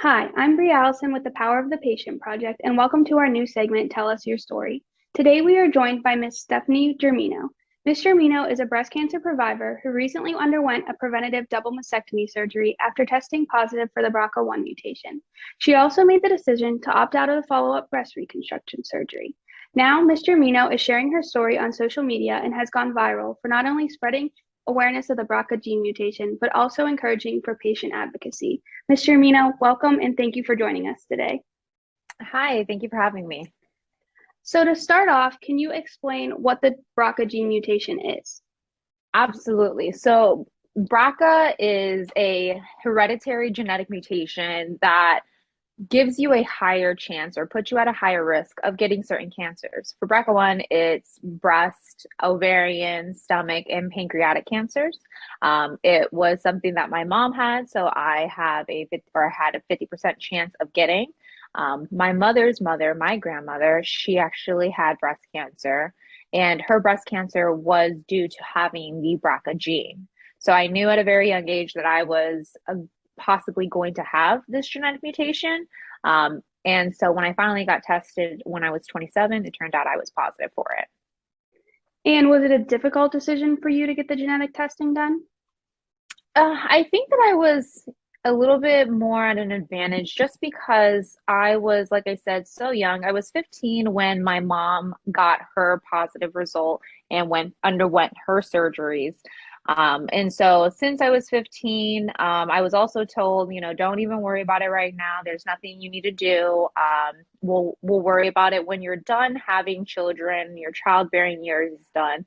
Hi, I'm Bria Allison with the Power of the Patient Project, and welcome to our new segment, Tell Us Your Story. Today we are joined by Ms. Stephanie Germino. Ms. Germino is a breast cancer survivor who recently underwent a preventative double mastectomy surgery after testing positive for the BRCA1 mutation. She also made the decision to opt out of the follow-up breast reconstruction surgery. Now, Ms. Germino is sharing her story on social media and has gone viral for not only spreading awareness of the BRCA gene mutation, but also encouraging for patient advocacy. Mr. Germino, welcome and thank you for joining us today. Hi, thank you for having me. So to start off, can you explain what the BRCA gene mutation is? Absolutely. So, BRCA is a hereditary genetic mutation that gives you a higher chance or puts you at a higher risk of getting certain cancers. For BRCA1, it's breast, ovarian, stomach, and pancreatic cancers. It was something that my mom had, so I have had a 50% chance of getting. My mother's mother, my grandmother, she actually had breast cancer, and her breast cancer was due to having the BRCA gene. So I knew at a very young age that I was possibly going to have this genetic mutation. And so when I finally got tested when I was 27, it turned out I was positive for it. And was it a difficult decision for you to get the genetic testing done? I think that I was a little bit more at an advantage just because I was, like I said, so young. I was 15 when my mom got her positive result and underwent her surgeries. And so since I was 15, I was also told, don't even worry about it right now. There's nothing you need to do. We'll worry about it when you're done having children, your childbearing years is done.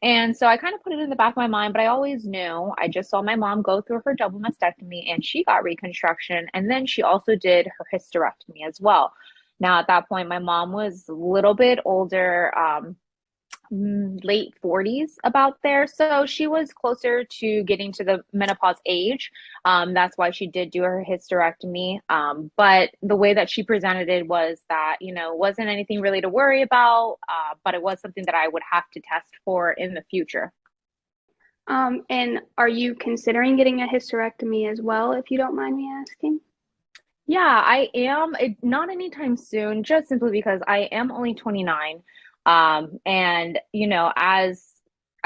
And so I kind of put it in the back of my mind, but I always knew. I just saw my mom go through her double mastectomy and she got reconstruction. And then she also did her hysterectomy as well. Now, at that point, my mom was a little bit older, late 40s about there. So she was closer to getting to the menopause age. That's why she did do her hysterectomy. But the way that she presented it was that, wasn't anything really to worry about, but it was something that I would have to test for in the future. And are you considering getting a hysterectomy as well, if you don't mind me asking? Yeah, I am. Not anytime soon, just simply because I am only 29. And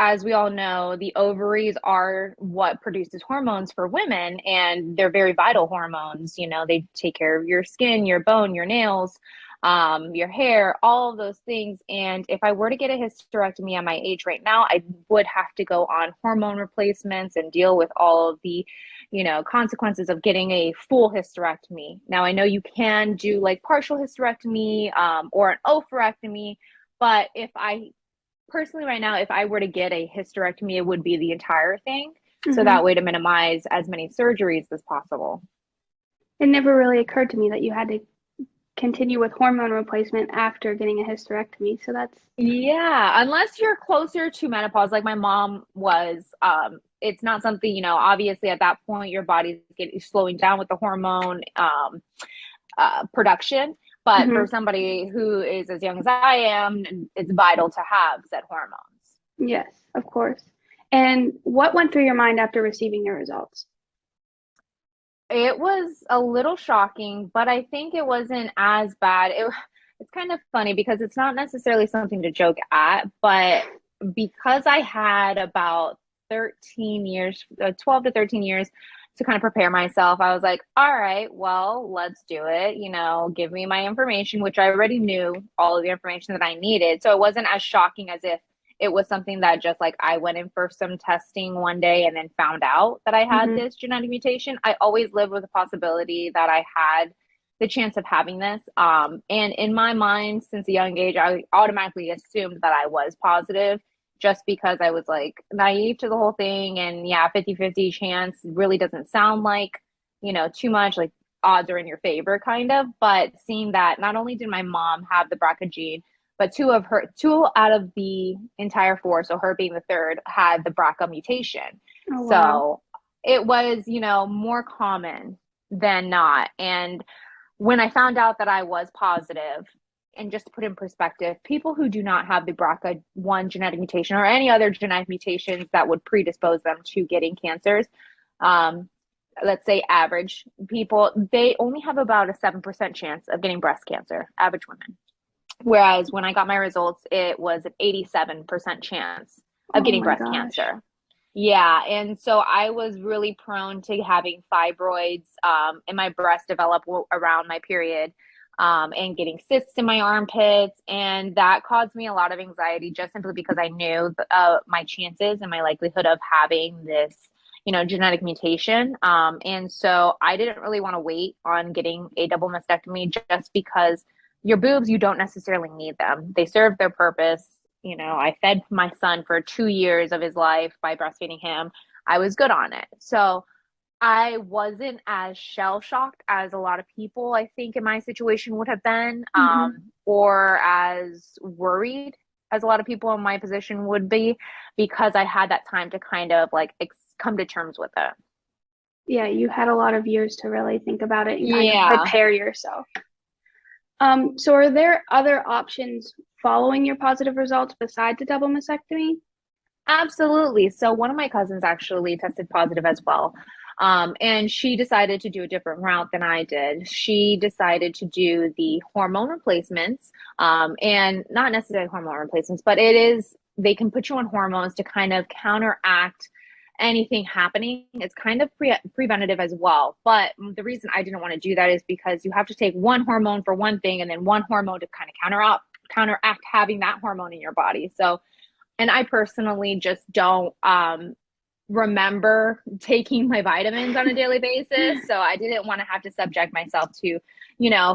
as we all know, the ovaries are what produces hormones for women, and they're very vital hormones. They take care of your skin, your bone, your nails, your hair, all of those things. And if I were to get a hysterectomy at my age right now, I would have to go on hormone replacements and deal with all of the consequences of getting a full hysterectomy. Now, I know you can do like partial hysterectomy or an oophorectomy, but if I personally right now, if I were to get a hysterectomy, it would be the entire thing. So Mm-hmm. that way to minimize as many surgeries as possible. It never really occurred to me that you had to continue with hormone replacement after getting a hysterectomy. So that's Yeah, unless you're closer to menopause, like my mom was, it's not something, obviously at that point your body's getting slowing down with the hormone production. But for mhm. somebody who is as young as I am, it's vital to have said hormones. Yes, of course. And what went through your mind after receiving your results? It was a little shocking, but I think it wasn't as bad. It's kind of funny because it's not necessarily something to joke at, but because I had about 13 years, 12 to 13 years to kind of prepare myself, I was like, all right, well, let's do it. Give me my information, which I already knew all of the information that I needed. So it wasn't as shocking as if it was something that just like I went in for some testing one day and then found out that I had Hmm. this genetic mutation. I always lived with the possibility that I had the chance of having this. And in my mind, since a young age, I automatically assumed that I was positive just because I was like naive to the whole thing. And yeah, 50-50 chance really doesn't sound like, too much like odds are in your favor kind of. But seeing that not only did my mom have the BRCA gene, but two out of the entire four, so her being the third, had the BRCA mutation. Oh, wow. So it was, more common than not. And when I found out that I was positive, and just to put in perspective, people who do not have the BRCA1 genetic mutation or any other genetic mutations that would predispose them to getting cancers, um, let's say average people, they only have about a 7% chance of getting breast cancer, average women. Whereas when I got my results, it was an 87% chance of Oh getting my breast gosh. cancer. Yeah, and so I was really prone to having fibroids in my breast develop around my period, and getting cysts in my armpits, and that caused me a lot of anxiety just simply because I knew my chances and my likelihood of having this, genetic mutation. And so I didn't really want to wait on getting a double mastectomy just because your boobs, you don't necessarily need them. They serve their purpose. I fed my son for 2 years of his life by breastfeeding him. I was good on it. So I wasn't as shell shocked as a lot of people, I think, in my situation would have been, Hmm. or as worried as a lot of people in my position would be, because I had that time to kind of like come to terms with it. Yeah, you had a lot of years to really think about it and kind of Yeah. prepare yourself. So are there other options following your positive results besides a double mastectomy? Absolutely. So one of my cousins actually tested positive as well. And she decided to do a different route than I did. She decided to do the hormone replacements, and not necessarily hormone replacements, but they can put you on hormones to kind of counteract anything happening. It's kind of preventative as well. But the reason I didn't want to do that is because you have to take one hormone for one thing and then one hormone to kind of counteract having that hormone in your body. So, and I personally just don't remember taking my vitamins on a daily basis. So I didn't want to have to subject myself to,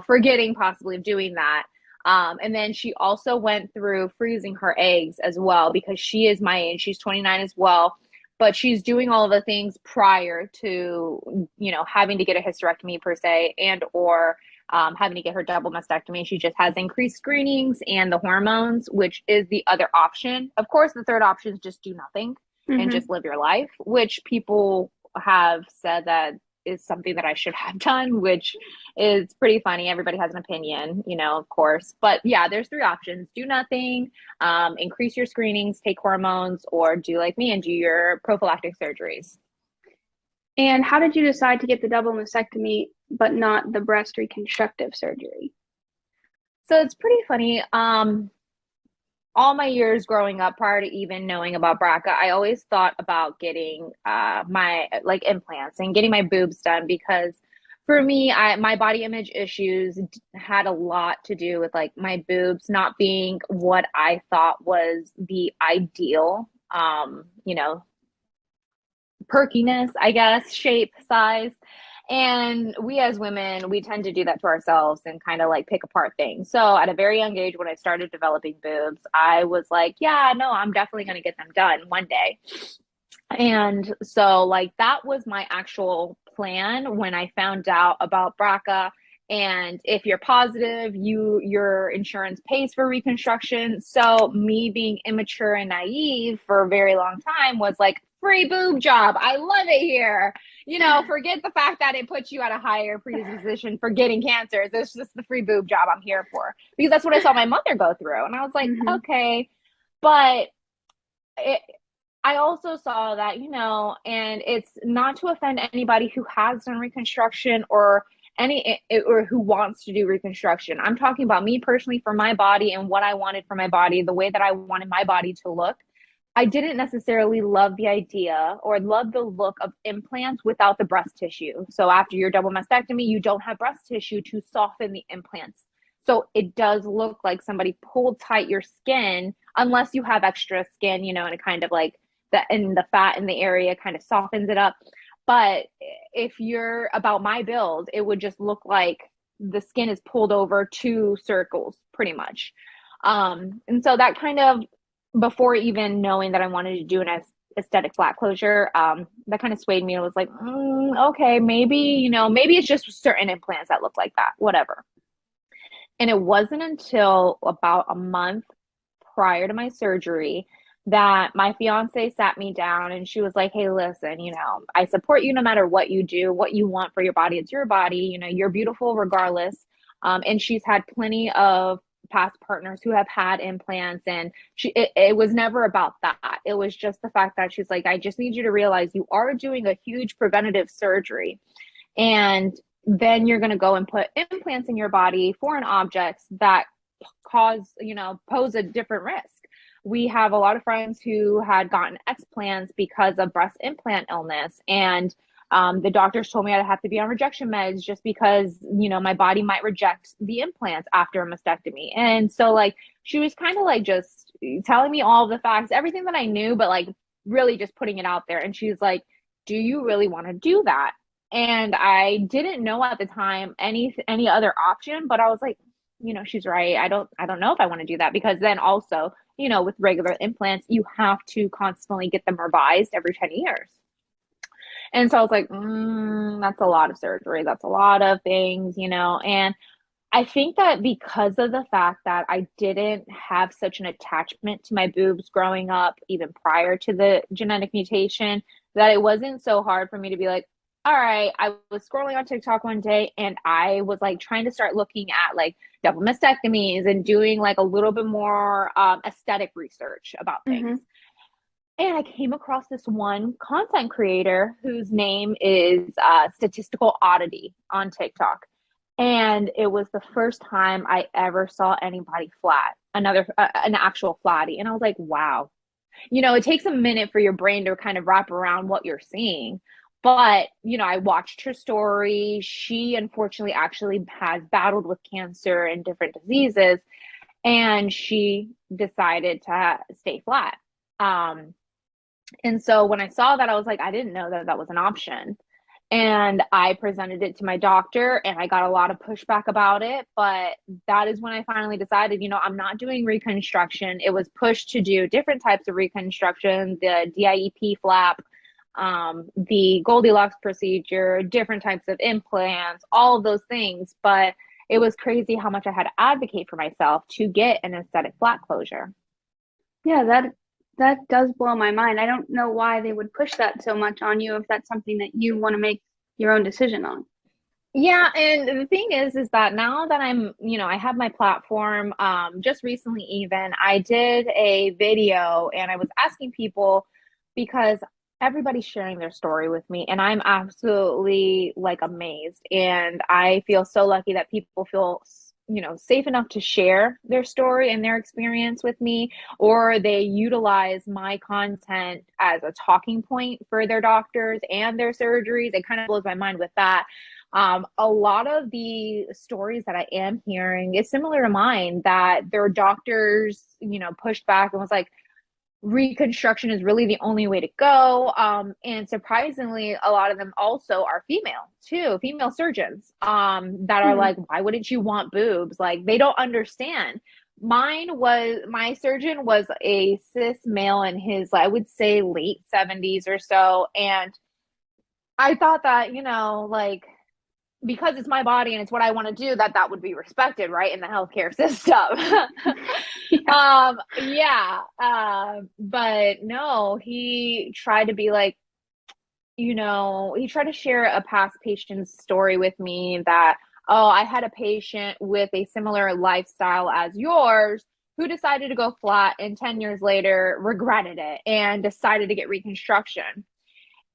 forgetting possibly of doing that. And then she also went through freezing her eggs as well because she is my age. She's 29 as well. But she's doing all of the things prior to, having to get a hysterectomy per se, and or having to get her double mastectomy. She just has increased screenings and the hormones, which is the other option. Of course, the third option is just do nothing and Hmm. just live your life, which people have said that is something that I should have done, which is pretty funny. Everybody has an opinion, of course. But yeah, there's three options: do nothing, increase your screenings, take hormones, or do like me and do your prophylactic surgeries. And how did you decide to get the double mastectomy but not the breast reconstructive surgery? So it's pretty funny. All my years growing up, prior to even knowing about BRCA, I always thought about getting my like implants and getting my boobs done because for me, my body image issues had a lot to do with like my boobs not being what I thought was the ideal, perkiness, I guess, shape, size. And we as women, we tend to do that to ourselves and kind of like pick apart things. So at a very young age, when I started developing boobs, I was like, yeah, no, I'm definitely going to get them done one day. And so like that was my actual plan when I found out about BRCA. And if you're positive, your insurance pays for reconstruction. So me being immature and naive for a very long time was like, free boob job. I love it here. Forget the fact that it puts you at a higher predisposition for getting cancers. It's just the free boob job I'm here for. Because that's what I saw my mother go through. And I was like, Hmm. okay. But it, I also saw that, and it's not to offend anybody who has done reconstruction or or who wants to do reconstruction. I'm talking about me personally for my body and what I wanted for my body, the way that I wanted my body to look. I didn't necessarily love the idea or love the look of implants without the breast tissue. So after your double mastectomy, you don't have breast tissue to soften the implants. So it does look like somebody pulled tight your skin, unless you have extra skin, and it kind of like the fat in the area kind of softens it up. But if you're about my build, it would just look like the skin is pulled over two circles pretty much. And so that kind of, before even knowing that I wanted to do an aesthetic flat closure, that kind of swayed me. It was like, okay, maybe, maybe it's just certain implants that look like that, whatever. And it wasn't until about a month prior to my surgery that my fiance sat me down and she was like, hey, listen, I support you no matter what you do, what you want for your body. It's your body. You're beautiful regardless. And she's had plenty of past partners who have had implants, and it was never about that. It was just the fact that she's like, I just need you to realize you are doing a huge preventative surgery, and then you're going to go and put implants in your body, foreign objects that pose a different risk. We have a lot of friends who had gotten explants because of breast implant illness, and the doctors told me I'd have to be on rejection meds just because, my body might reject the implants after a mastectomy. And so, like, she was kind of like just telling me all of the facts, everything that I knew, but like really just putting it out there. And she's like, do you really want to do that? And I didn't know at the time any other option, but I was like, she's right. I don't know if I want to do that, because then also, with regular implants, you have to constantly get them revised every 10 years. And so I was like, that's a lot of surgery. That's a lot of things, And I think that because of the fact that I didn't have such an attachment to my boobs growing up, even prior to the genetic mutation, that it wasn't so hard for me to be like, all right, I was scrolling on TikTok one day and I was like trying to start looking at like double mastectomies and doing like a little bit more aesthetic research about Mm-hmm. things. And I came across this one content creator whose name is Statistical Oddity on TikTok. And it was the first time I ever saw anybody flat, an actual flatty. And I was like, wow. It takes a minute for your brain to kind of wrap around what you're seeing. But, I watched her story. She unfortunately actually has battled with cancer and different diseases, and she decided to stay flat. And so when I saw that, I was like, I didn't know that that was an option. And I presented it to my doctor and I got a lot of pushback about it. But that is when I finally decided, I'm not doing reconstruction. It was pushed to do different types of reconstruction, the DIEP flap, the Goldilocks procedure, different types of implants, all of those things. But it was crazy how much I had to advocate for myself to get an aesthetic flat closure. Yeah, that does blow my mind. I don't know why they would push that so much on you if that's something that you want to make your own decision on. Yeah, and the thing is that now that I have my platform, just recently even, I did a video and I was asking people, because everybody's sharing their story with me and I'm absolutely like amazed. And I feel so lucky that people feel, safe enough to share their story and their experience with me, or they utilize my content as a talking point for their doctors and their surgeries. It kind of blows my mind with that. A lot of the stories that I am hearing is similar to mine, that their doctors, pushed back and was like, reconstruction is really the only way to go. And surprisingly, a lot of them also are female too, female surgeons, that are Hmm. like, why wouldn't you want boobs? Like, they don't understand. My surgeon was a cis male in his, I would say, late 70s or so. And I thought that, like, because it's my body and it's what I want to do, that would be respected, right, in the healthcare system. Yeah. Yeah. But no, he tried to be like, he tried to share a past patient's story with me that, oh, I had a patient with a similar lifestyle as yours who decided to go flat and 10 years later regretted it and decided to get reconstruction.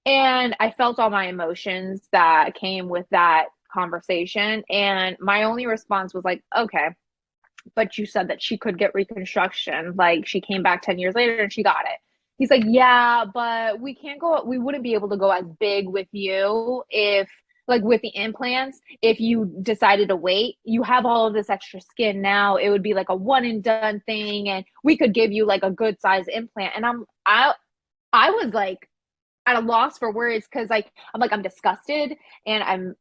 And I felt all my emotions that came with that conversation. And my only response was like, okay, but you said that she could get reconstruction. Like, she came back 10 years later and she got it. He's like, yeah, but we wouldn't be able to go as big with you if, like, with the implants, if you decided to wait. You have all of this extra skin now. It would be like a one and done thing. And we could give you like a good size implant. And I was like, at a loss for words, because I'm disgusted, and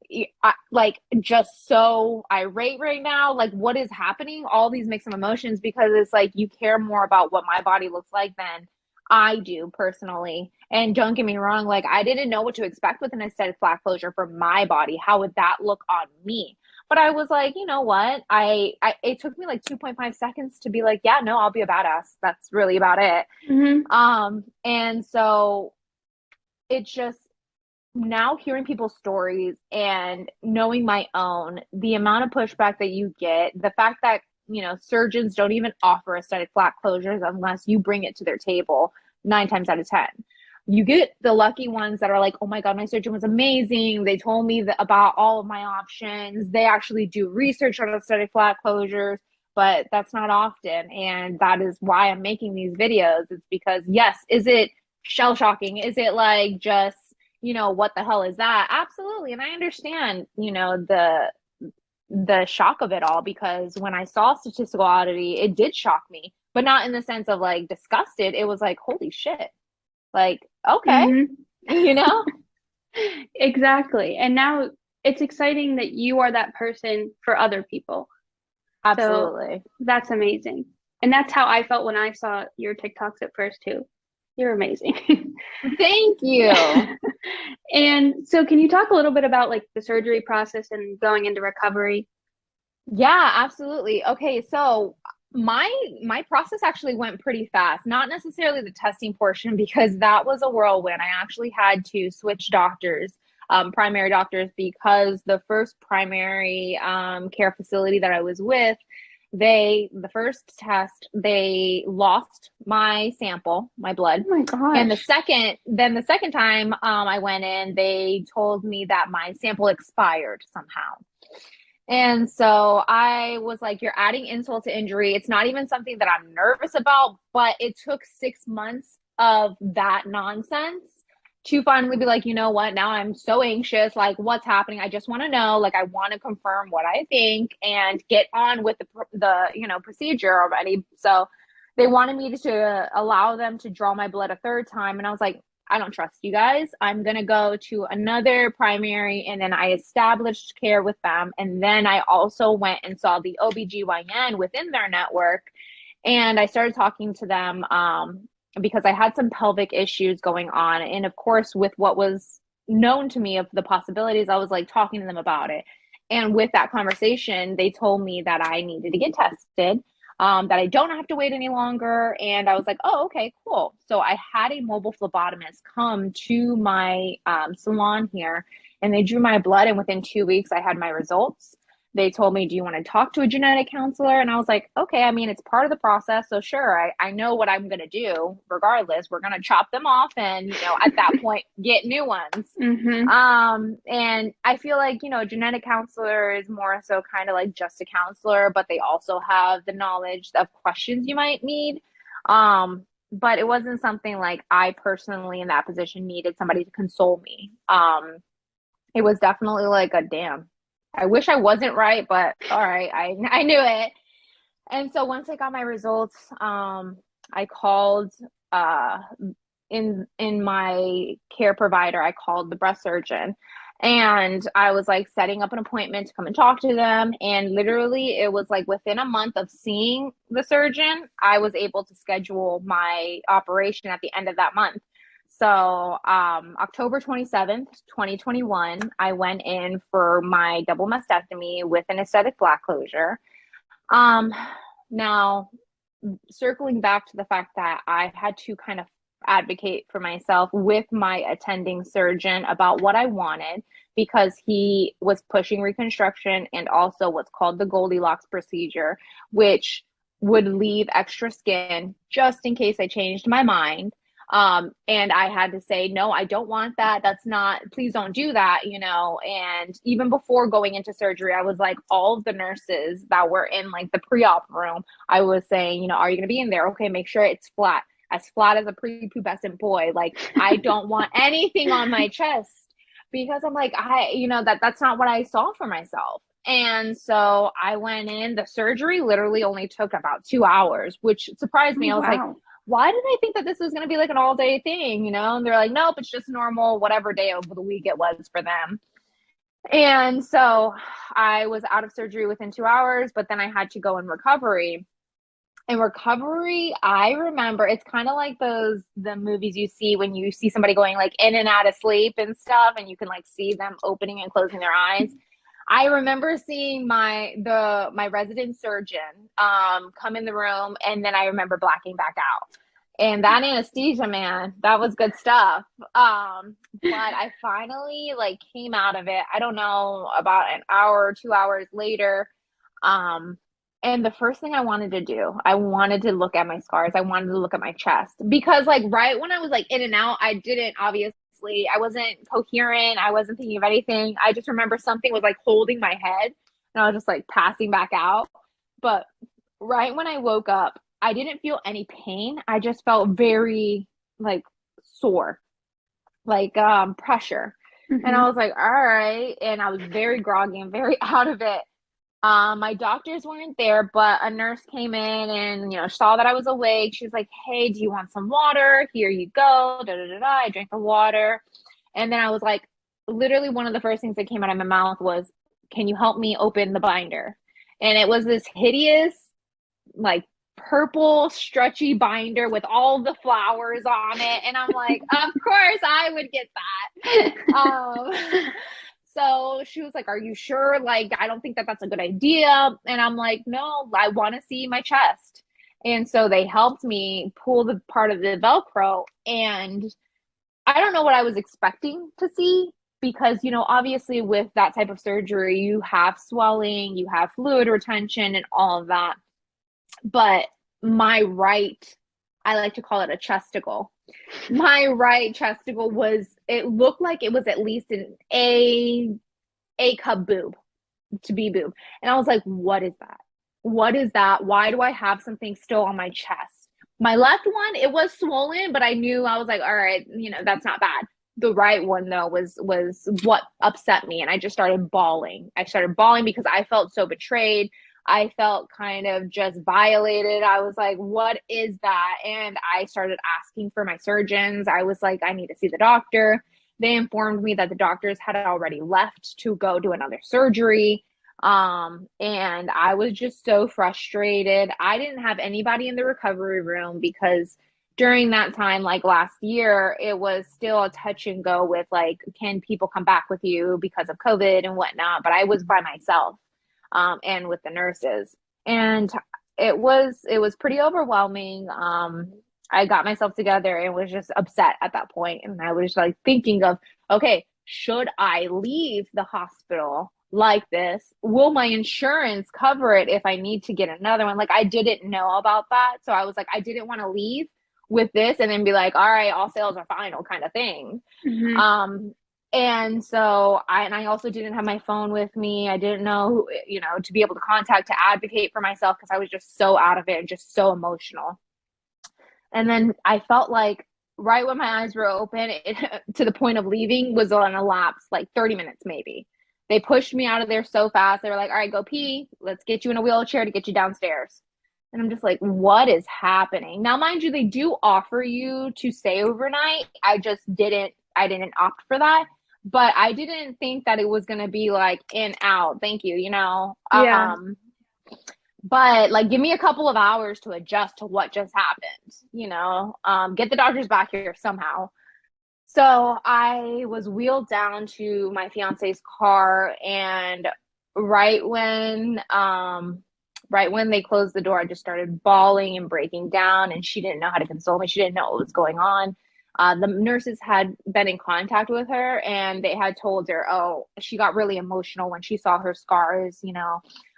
like just so irate right now. Like, what is happening? All these mixed emotions, because it's like you care more about what my body looks like than I do personally. And don't get me wrong, like, I didn't know what to expect with an aesthetic flat closure for my body. How would that look on me? But I was like, you know what? I it took me like 2.5 seconds to be like, yeah, no, I'll be a badass. That's really about it. Hmm. And so it's just, now hearing people's stories and knowing my own, the amount of pushback that you get, the fact that surgeons don't even offer aesthetic flat closures unless you bring it to their table 9 times out of 10. You get the lucky ones that are like, oh my God, my surgeon was amazing. They told me about all of my options. They actually do research on aesthetic flat closures, but that's not often. And that is why I'm making these videos. It's because, yes, is it shell shocking? Is it like just, what the hell is that? Absolutely. And I understand, the shock of it all, because when I saw statistical oddity, it did shock me, but not in the sense of like disgusted. It was like, holy shit. Like, okay, Hmm. you know? Exactly. And now it's exciting that you are that person for other people. So Absolutely. that's amazing. And that's how I felt when I saw your TikToks at first too. You're amazing. Thank you. And so can you talk a little bit about like the surgery process and going into recovery? Yeah, absolutely. Okay, so my process actually went pretty fast. Not necessarily the testing portion because that was a whirlwind. I actually had to switch doctors, primary doctors, because the first primary care facility that I was with, the first test, they lost my sample, my blood. Oh my And gosh. the second time I went in, they told me that my sample expired somehow. And so I was like, you're adding insult to injury. It's not even something that I'm nervous about, but it took 6 months of that nonsense to finally be like, you know what? Now I'm so anxious. Like, what's happening? I just want to know. Like, I want to confirm what I think and get on with the procedure already. So they wanted me to allow them to draw my blood a third time. And I was like, I don't trust you guys. I'm going to go to another primary. And then I established care with them. And then I also went and saw the OBGYN within their network. And I started talking to them because I had some pelvic issues going on. And of course, with what was known to me of the possibilities, I was like talking to them about it. And with that conversation, they told me that I needed to get tested, that I don't have to wait any longer. And I was like, oh, okay, cool. So I had a mobile phlebotomist come to my salon here, and they drew my blood. And within 2 weeks, I had my results. They told me, do you want to talk to a genetic counselor? And I was like, okay, I mean, it's part of the process. So sure, I know what I'm going to do regardless. We're going to chop them off and, at that point, get new ones. Mm-hmm. And I feel like, a genetic counselor is more so kind of like just a counselor, but they also have the knowledge of questions you might need. But it wasn't something like I personally in that position needed somebody to console me. It was definitely like a damn. I wish I wasn't right, but all right, I knew it. And so once I got my results, I called uh in my care provider, I called the breast surgeon, and I was like setting up an appointment to come and talk to them. And literally, it was like within a month of seeing the surgeon, I was able to schedule my operation at the end of that month. So, October 27th, 2021, I went in for my double mastectomy with an aesthetic flat closure. Um, Now, circling back to the fact that I had to kind of advocate for myself with my attending surgeon about what I wanted, because he was pushing reconstruction and also what's called the Goldilocks procedure, which would leave extra skin just in case I changed my mind. And I had to say, no, I don't want that. That's not, please don't do that. And even before going into surgery, I was like, all of the nurses that were in like the pre-op room, I was saying, are you going to be in there? Okay, make sure it's as flat as a prepubescent boy. Like, I don't want anything on my chest, because I'm like, that's not what I saw for myself. And so I went in. The surgery literally only took about 2 hours, which surprised me. Oh, I was like, wow. why did I think that this was going to be like an all day thing? And they're like, nope, it's just normal, whatever day of the week it was for them. And so I was out of surgery within 2 hours, but then I had to go in recovery. In recovery, I remember it's kind of like the movies you see when you see somebody going like in and out of sleep and stuff, and you can like see them opening and closing their eyes. I remember seeing my resident surgeon come in the room, and then I remember blacking back out. And that anesthesia, man, that was good stuff. But I finally like came out of it. I don't know, about an hour or 2 hours later. Um, And the first thing I wanted to do, I wanted to look at my scars. I wanted to look at my chest because like right when I was like in and out, I wasn't coherent. I wasn't thinking of anything. I just remember something was like holding my head and I was just like passing back out. But right when I woke up, I didn't feel any pain. I just felt very like sore, like pressure. And Mm-hmm. I was like, all right. And I was very groggy and very out of it. My doctors weren't there, but a nurse came in and, saw that I was awake. She was like, hey, do you want some water? Here you go. Da, da, da, da. I drank the water. And then I was like, literally one of the first things that came out of my mouth was, can you help me open the binder? And it was this hideous, like purple stretchy binder with all the flowers on it. And I'm like, of course I would get that. So she was like, are you sure? Like, I don't think that that's a good idea. And I'm like, no, I want to see my chest. And so they helped me pull the part of the Velcro. And I don't know what I was expecting to see because, obviously with that type of surgery, you have swelling, you have fluid retention, and all of that. But my right, I like to call it a chesticle. My right chesticle it looked like it was at least an A cup boob to be boob. And I was like, what is that? What is that? Why do I have something still on my chest? My left one, it was swollen, but I was like, all right, that's not bad. The right one though was what upset me. And I just started bawling. I started bawling because I felt so betrayed. I felt kind of just violated. I was like, what is that? And I started asking for my surgeons. I was like, I need to see the doctor. They informed me that the doctors had already left to go do another surgery. And I was just so frustrated. I didn't have anybody in the recovery room because during that time, like last year, it was still a touch and go with like, can people come back with you because of COVID and whatnot? But I was by myself, and with the nurses. And it was pretty overwhelming. I got myself together and was just upset at that point. And I was like thinking of, okay, should I leave the hospital like this? Will my insurance cover it if I need to get another one? Like I didn't know about that. So I was like, I didn't want to leave with this and then be like, all right, all sales are final kind of thing. Mm-hmm. And so I also didn't have my phone with me. I didn't know who, to be able to contact to advocate for myself because I was just so out of it and just so emotional. And then I felt like right when my eyes were open, to the point of leaving was on a lapse, like 30 minutes maybe. They pushed me out of there so fast. They were like, all right, go pee. Let's get you in a wheelchair to get you downstairs. And I'm just like, what is happening? Now, mind you, they do offer you to stay overnight. I didn't opt for that. But I didn't think that it was going to be like in out. Thank you, Yeah. but like give me a couple of hours to adjust to what just happened, get the doctors back here somehow. So I was wheeled down to my fiance's car, and right when they closed the door, I just started bawling and breaking down, and she didn't know how to console me. She didn't know what was going on. The nurses had been in contact with her and they had told her, oh, she got really emotional when she saw her scars,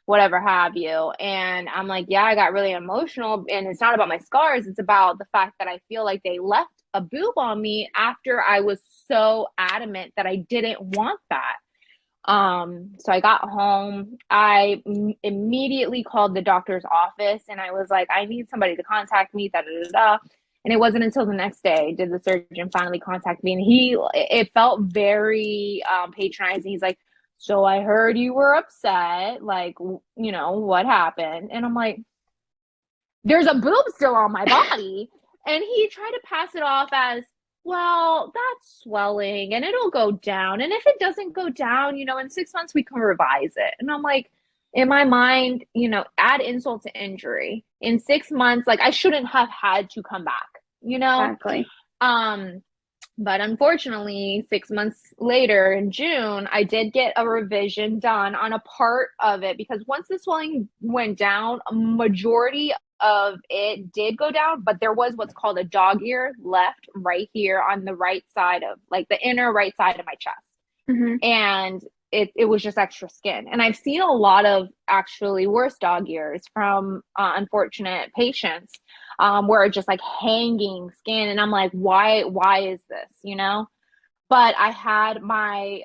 whatever have you. And I'm like, yeah, I got really emotional. And it's not about my scars. It's about the fact that I feel like they left a boob on me after I was so adamant that I didn't want that. So I got home. I immediately called the doctor's office and I was like, I need somebody to contact me, da da da da. And it wasn't until the next day did the surgeon finally contact me. And it felt very patronizing. He's like, so I heard you were upset. Like, what happened? And I'm like, there's a boob still on my body. And he tried to pass it off as, well, that's swelling and it'll go down. And if it doesn't go down, in 6 months we can revise it. And I'm like, in my mind, add insult to injury. In 6 months, like I shouldn't have had to come back. Exactly. Um, but unfortunately, 6 months later in June, I did get a revision done on a part of it because once the swelling went down, a majority of it did go down, but there was what's called a dog ear left right here on the right side of like the inner right side of my chest. Mm-hmm. And it was just extra skin. And I've seen a lot of actually worse dog ears from unfortunate patients, where it's just like hanging skin. And I'm like, why is this, you know? But I had my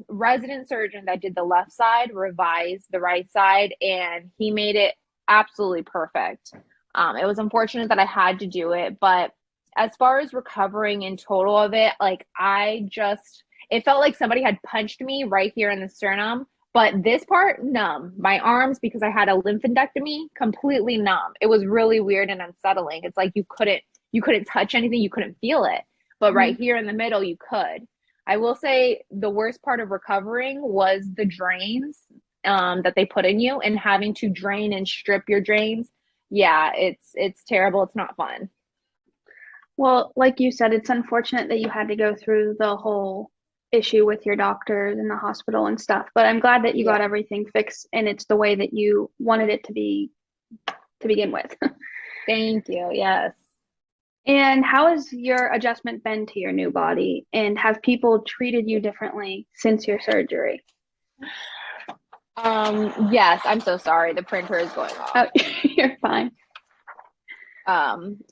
resident surgeon that did the left side revise the right side, and he made it absolutely perfect. It was unfortunate that I had to do it, but as far as recovering in total of it, like it felt like somebody had punched me right here in the sternum. But this part, numb. My arms, because I had a lymphadenectomy, completely numb. It was really weird and unsettling. It's like you couldn't touch anything, you couldn't feel it. But right Mhm. here in the middle, you could. I will say the worst part of recovering was the drains that they put in you, and having to drain and strip your drains. Yeah, it's terrible. It's not fun. Well, like you said, it's unfortunate that you had to go through the whole issue with your doctors and the hospital and stuff, but I'm glad that you got Yeah. everything fixed and it's the way that you wanted it to be to begin with. Thank you. Yes. And how has your adjustment been to your new body? And have people treated you differently since your surgery? Yes, I'm so sorry. The printer is going off. Oh, you're fine.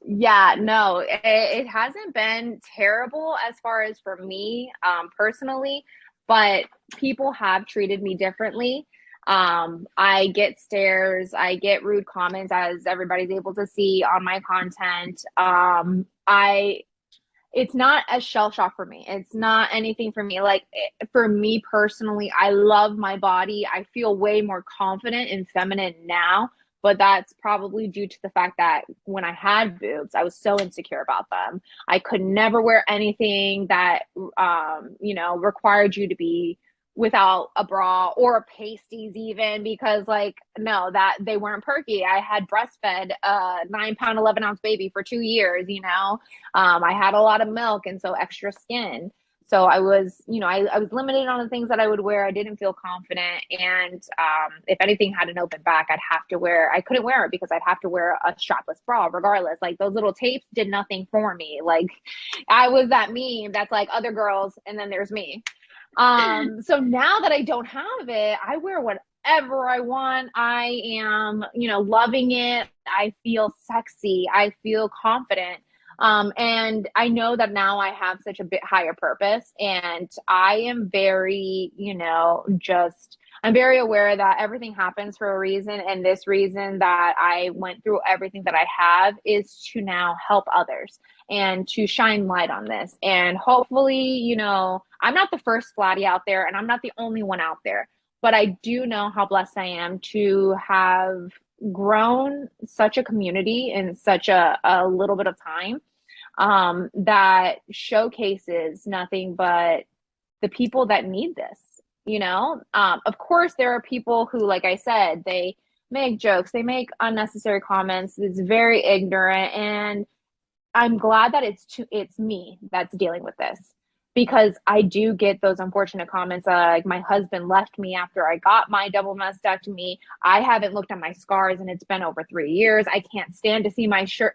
Yeah, no, it hasn't been terrible as far as for me, personally, but people have treated me differently. I get stares, I get rude comments, as everybody's able to see on my content. It's not a shell shock for me. It's not anything for me. Like, for me personally, I love my body. I feel way more confident and feminine now, but that's probably due to the fact that when I had boobs, I was so insecure about them. I could never wear anything that required you to be without a bra, or pasties even, because like, no, that they weren't perky. I had breastfed a 9 pound 11 ounce baby for 2 years, I had a lot of milk, and so extra skin. So I was, I was limited on the things that I would wear. I didn't feel confident. And if anything had an open back, I couldn't wear it because I'd have to wear a strapless bra regardless. Like, those little tapes did nothing for me. Like, I was that meme that's like other girls, and then there's me. So now that I don't have it, I wear whatever I want. I am, loving it. I feel sexy. I feel confident. And I know that now I have such a bit higher purpose, and I am very, I'm very aware that everything happens for a reason. And this reason that I went through everything that I have is to now help others and to shine light on this. And hopefully, I'm not the first Flatty out there, and I'm not the only one out there, but I do know how blessed I am to have grown such a community in such a little bit of time, that showcases nothing but the people that need this. Of course, there are people who, like I said, they make jokes, they make unnecessary comments. It's very ignorant, and I'm glad that it's me that's dealing with this, because I do get those unfortunate comments. Like, my husband left me after I got my double mastectomy. I haven't looked at my scars, and it's been over 3 years. I can't stand to see myself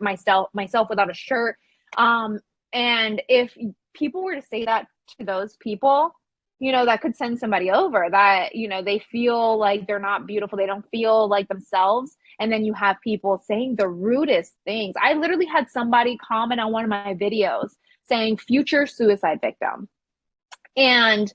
without a shirt. Um, and if people were to say that to those people, that could send somebody over, that, they feel like they're not beautiful. They don't feel like themselves. And then you have people saying the rudest things. I literally had somebody comment on one of my videos saying future suicide victim. And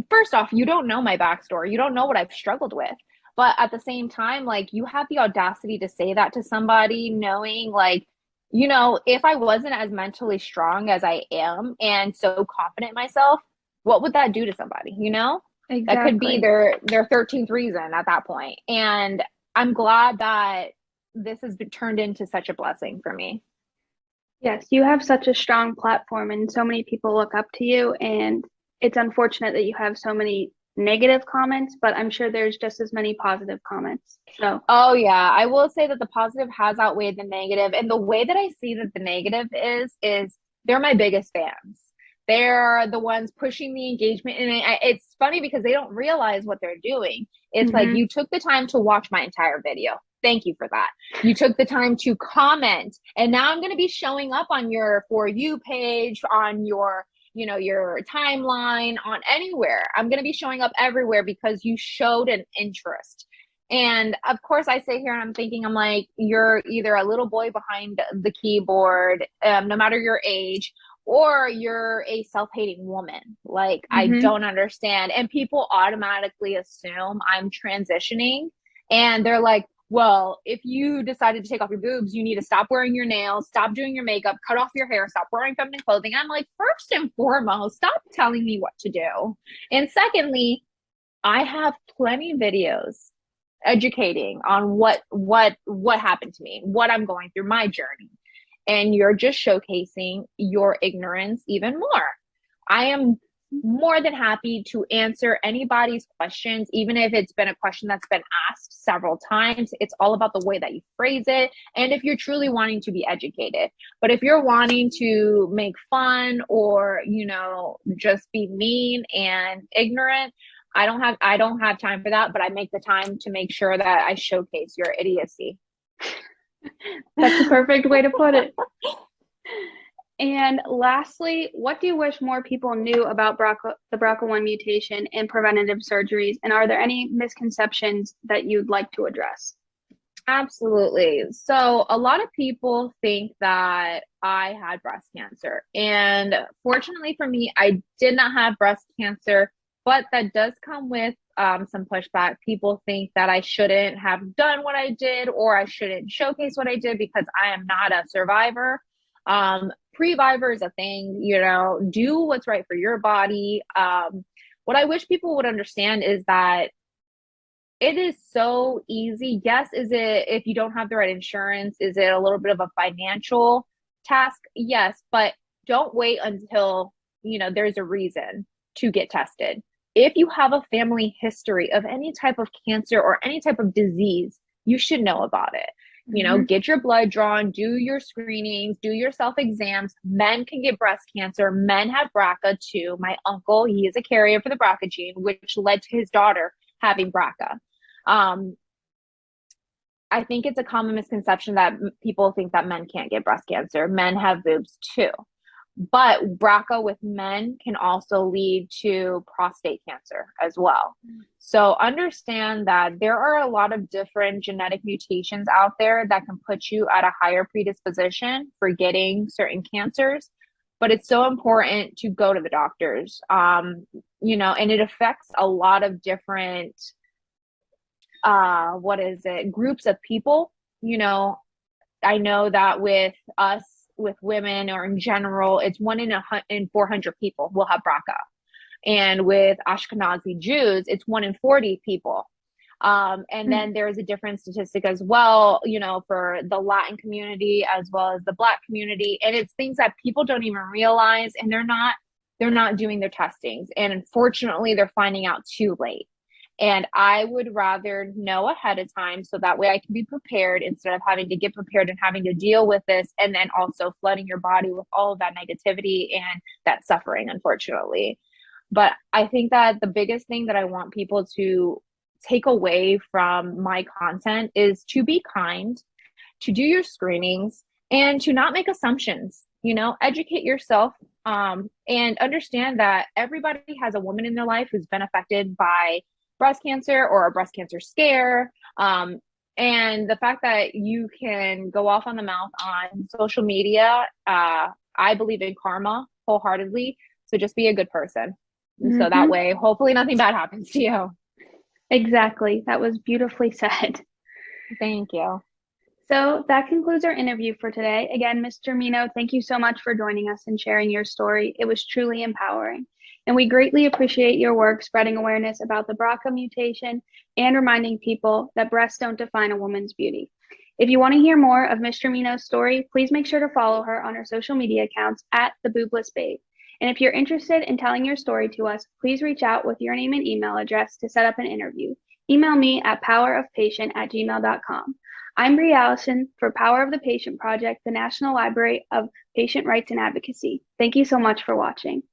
first off, you don't know my backstory. You don't know what I've struggled with. But at the same time, like, you have the audacity to say that to somebody, knowing, like, if I wasn't as mentally strong as I am and so confident in myself, what would that do to somebody? That could be Exactly. their 13th reason at that point. And I'm glad that this has been turned into such a blessing for me. Yes, you have such a strong platform and so many people look up to you, and it's unfortunate that you have so many negative comments, but I'm sure there's just as many positive comments. So, Oh yeah, I will say that the positive has outweighed the negative, and the way that I see that the negative is they're my biggest fans. They're the ones pushing the engagement, and it's funny because they don't realize what they're doing. It's like, mhm. you took the time to watch my entire video. Thank you for that. You took the time to comment, and now I'm going to be showing up on your For You page, on your your timeline on anywhere. I'm going to be showing up everywhere because you showed an interest. And of course, I sit here and I'm thinking, I'm like, you're either a little boy behind the keyboard, no matter your age, or you're a self-hating woman. Like, I Mm-hmm. don't understand. And people automatically assume I'm transitioning. And they're like, well, if you decided to take off your boobs, you need to stop wearing your nails, stop doing your makeup, cut off your hair, stop wearing feminine clothing. I'm like, first and foremost, stop telling me what to do. And secondly, I have plenty of videos educating on what happened to me, what I'm going through, my journey. And you're just showcasing your ignorance even more. I am more than happy to answer anybody's questions, even if it's been a question that's been asked several times. It's all about the way that you phrase it, and if you're truly wanting to be educated. But if you're wanting to make fun or, just be mean and ignorant, I don't have time for that, but I make the time to make sure that I showcase your idiocy. That's a perfect way to put it. And lastly, what do you wish more people knew about the BRCA1 mutation and preventative surgeries? And are there any misconceptions that you'd like to address? Absolutely. So, a lot of people think that I had breast cancer. And fortunately for me, I did not have breast cancer, but that does come with some pushback. People think that I shouldn't have done what I did or I shouldn't showcase what I did because I am not a survivor. Pre-vivor is a thing, do what's right for your body. What I wish people would understand is that it is so easy. Yes, is it, if you don't have the right insurance, is it a little bit of a financial task? Yes, but don't wait until, there's a reason to get tested. If you have a family history of any type of cancer or any type of disease, you should know about it. Mm-hmm. Get your blood drawn, do your screenings, do your self exams. Men can get breast cancer. Men have BRCA too. My uncle, he is a carrier for the BRCA gene, which led to his daughter having BRCA. Um, I think it's a common misconception that people think that men can't get breast cancer. Men have boobs too. But BRCA with men can also lead to prostate cancer as well. So understand that there are a lot of different genetic mutations out there that can put you at a higher predisposition for getting certain cancers. But it's so important to go to the doctors, and it affects a lot of different groups of people. I know that with us, with women, or in general, it's 1 in 400 people will have BRCA, and with Ashkenazi Jews, it's 1 in 40 people. And then there's a different statistic as well, for the Latin community as well as the Black community, and it's things that people don't even realize, and they're not doing their testings, and unfortunately, they're finding out too late. And I would rather know ahead of time so that way I can be prepared instead of having to get prepared and having to deal with this and then also flooding your body with all of that negativity and that suffering, unfortunately. But I think that the biggest thing that I want people to take away from my content is to be kind, to do your screenings, and to not make assumptions. Educate yourself, and understand that everybody has a woman in their life who's been affected by breast cancer or a breast cancer scare. And the fact that you can go off on the mouth on social media, I believe in karma wholeheartedly. So just be a good person. And so that Mm-hmm. way, hopefully nothing bad happens to you. Exactly. That was beautifully said. Thank you. So that concludes our interview for today. Again, Mr. Mino, thank you so much for joining us and sharing your story. It was truly empowering. And we greatly appreciate your work spreading awareness about the BRCA mutation and reminding people that breasts don't define a woman's beauty. If you want to hear more of Mr. Mino's story, please make sure to follow her on her social media accounts at the Boobless Babe. And if you're interested in telling your story to us, please reach out with your name and email address to set up an interview. Email me at powerofpatient@gmail.com. I'm Bree Allison for Power of the Patient Project, the National Library of Patient Rights and Advocacy. Thank you so much for watching.